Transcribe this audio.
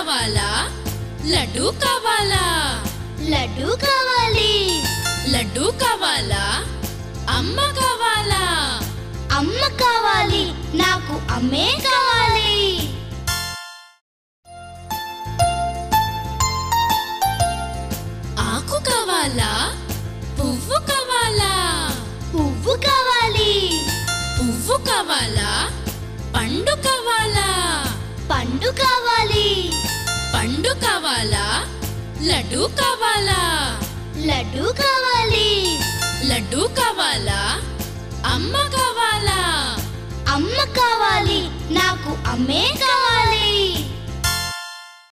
కావాలా లడ్డు కావాలా లడ్డు కావాలి లడ్డు కావాలా అమ్మ కావాలా అమ్మ కావాలి నాకు అమ్మే కావాలి ఆకు కావాలా పువ్వు కావాలా పువ్వు కావాలి పువ్వు కావాలా పండు కావాలా పండు కావాలి పండు కావాలా లడ్డు కావాలా లడ్డు కావాలి లడ్డు కావాలా అమ్మ కావాలా అమ్మ కావాలి నాకు అమ్మే కావాలి